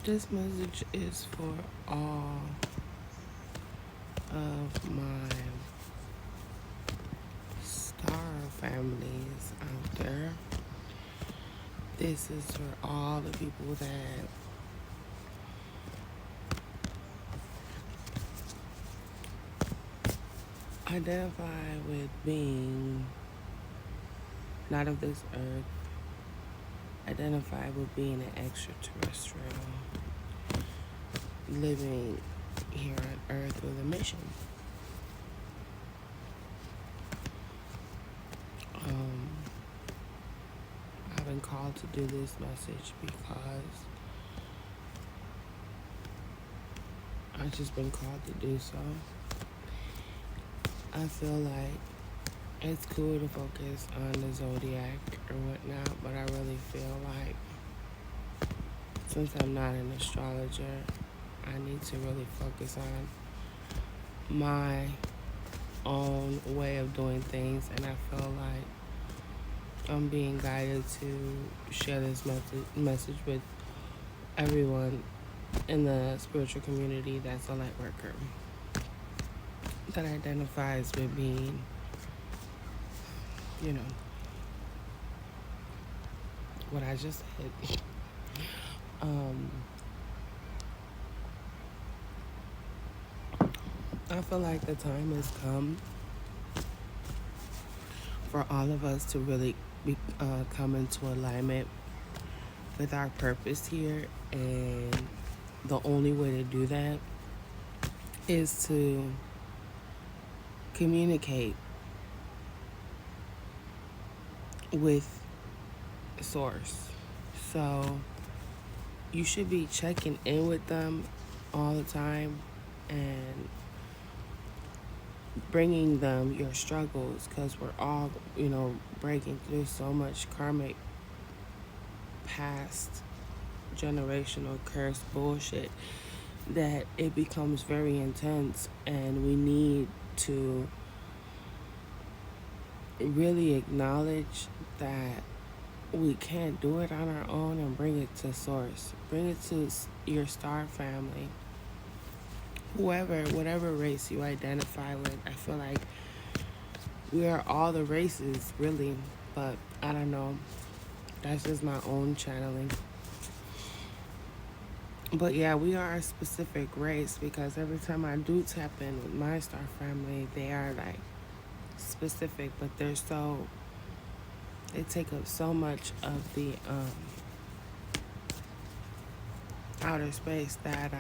This message is for all of my star families out there. This is for all the people that identify with being not of this earth, identify with being an extraterrestrial, living here on earth with a mission. Um, I've been called to do this message because I've just been called to do so. I feel like it's cool to focus on the zodiac or whatnot, but I really feel like since I'm not an astrologer, I need to really focus on my own way of doing things, and I feel like I'm being guided to share this message with everyone in the spiritual community that's a light worker that identifies with being, you know, what I just said. I feel like the time has come for all of us to really come into alignment with our purpose here, and the only way to do that is to communicate with source. So you should be checking in with them all the time and bringing them your struggles, because we're all, breaking through so much karmic past generational curse bullshit that it becomes very intense, and we need to really acknowledge that we can't do it on our own and bring it to source. Bring it to your star family, whatever race you identify with. I feel like we are all the races, really, but I don't know. That's just my own channeling. But yeah, we are a specific race, because every time I do tap in with my star family, they are like specific, but they take up so much of the outer space that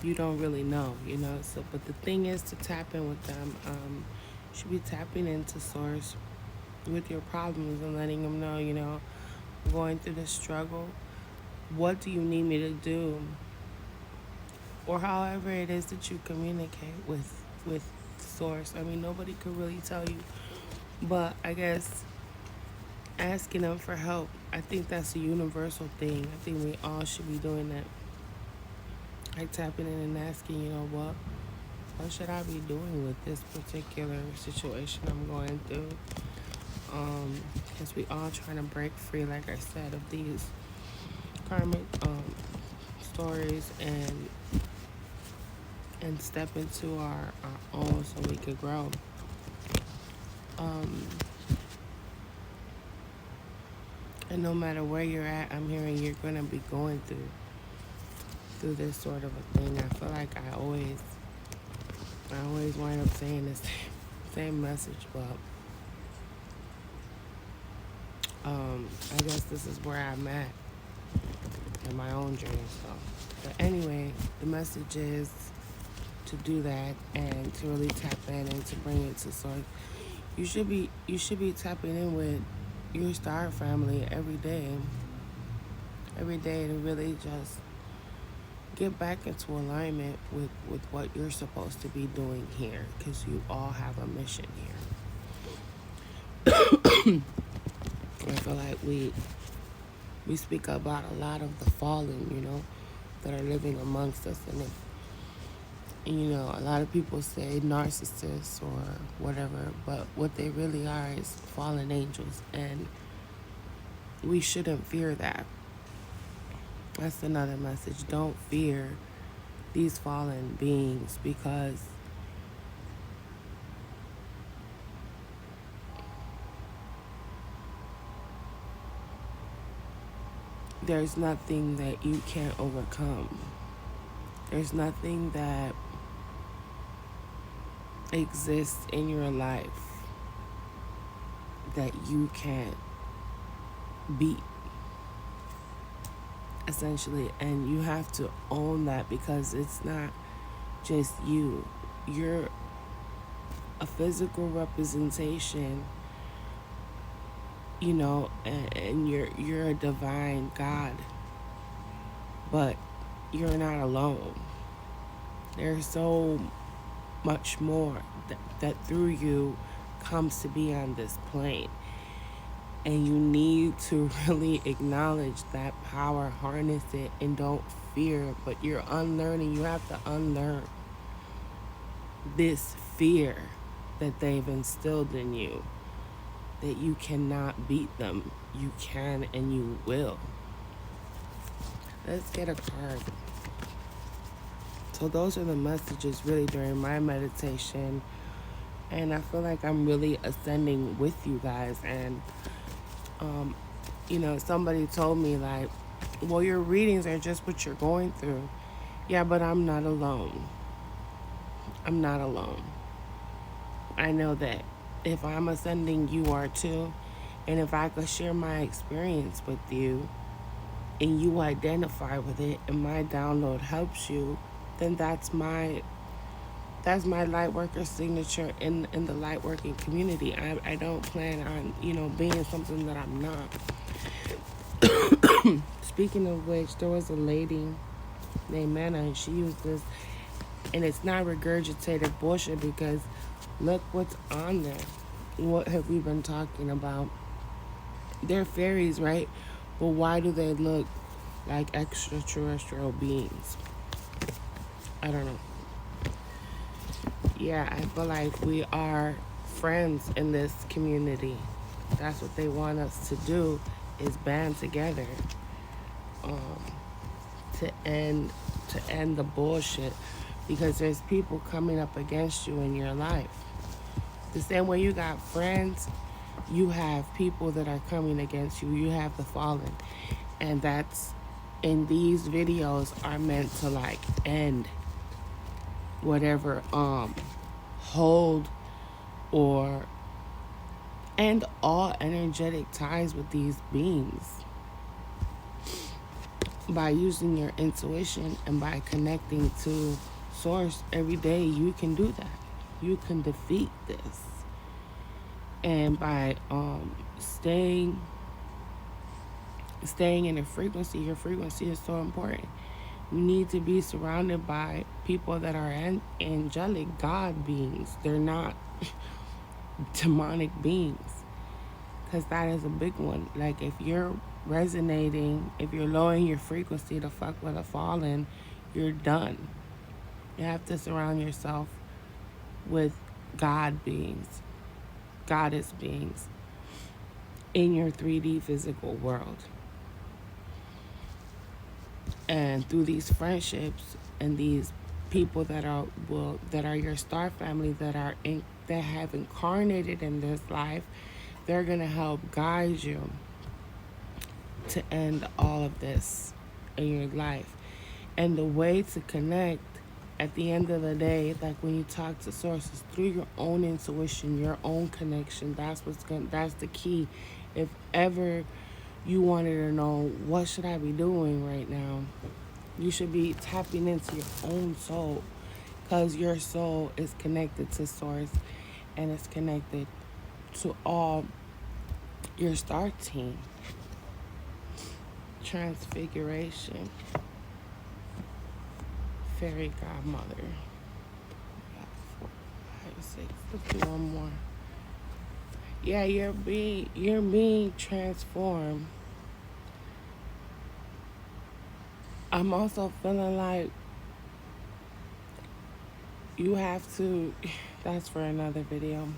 you don't really know, So, but the thing is to tap in with them. You should be tapping into source with your problems and letting them know, going through this struggle. What do you need me to do? Or however it is that you communicate with source. I mean, nobody could really tell you, but I guess asking them for help, I think that's a universal thing. I think we all should be doing that. Like tapping in and asking, what should I be doing with this particular situation I'm going through? Because we all trying to break free, like I said, of these karmic stories and step into our own so we could grow. And no matter where you're at, I'm hearing you're gonna be going through this sort of a thing. I feel like I always wind up saying the same message, but I guess this is where I'm at in my own journey. So, but anyway, the message is to do that and to really tap in and to bring it to source. You should be tapping in with your star family every day to really just get back into alignment with what you're supposed to be doing here, because you all have a mission here. I feel like we speak about a lot of the fallen, that are living amongst us, and a lot of people say narcissists or whatever, but what they really are is fallen angels, and we shouldn't fear that. That's another message. Don't fear these fallen beings, because there's nothing that you can't overcome. There's nothing that exists in your life that you can't beat, essentially. And you have to own that, because it's not just you. You're a physical representation, and you're a divine God, but you're not alone. There's so much more that through you comes to be on this plane. And you need to really acknowledge that power, harness it, and don't fear. But you're unlearning. You have to unlearn this fear that they've instilled in you, that you cannot beat them. You can and you will. Let's get a card. So those are the messages really during my meditation. And I feel like I'm really ascending with you guys. And, somebody told me, like, well, your readings are just what you're going through. Yeah, but I'm not alone. I'm not alone. I know that if I'm ascending, you are too. And if I could share my experience with you and you identify with it and my download helps you, then that's my light worker signature in the light working community. I don't plan on, being something that I'm not. Speaking of which, there was a lady named Manna, and she used this, and it's not regurgitated bullshit, because look what's on there. What have we been talking about? They're fairies, right? But why do they look like extraterrestrial beings? I don't know. Yeah, I feel like we are friends in this community. That's what they want us to do, is band together, to end the bullshit, because there's people coming up against you in your life. The same way you got friends, you have people that are coming against you. You have the fallen, and that's, and these videos are meant to like end whatever hold or end all energetic ties with these beings. By using your intuition and by connecting to source every day, you can do that. You can defeat this. And by staying in a frequency, your frequency is so important. You need to be surrounded by people that are angelic God beings. They're not demonic beings, because that is a big one. Like, if you're resonating, if you're lowering your frequency to fuck with a fallen, you're done. You have to surround yourself with God beings, goddess beings in your 3D physical world. And through these friendships and these people that are your star family, that have incarnated in this life, they're gonna help guide you to end all of this in your life. And the way to connect at the end of the day, like when you talk to sources, through your own intuition, your own connection. That's the key. If ever you wanted to know, what should I be doing right now, you should be tapping into your own soul, because your soul is connected to source, and it's connected to all your star team. Transfiguration. Fairy godmother. 4, 5, 6. Let's do one more. Yeah, you're being transformed. I'm also feeling like you have to, that's for another video.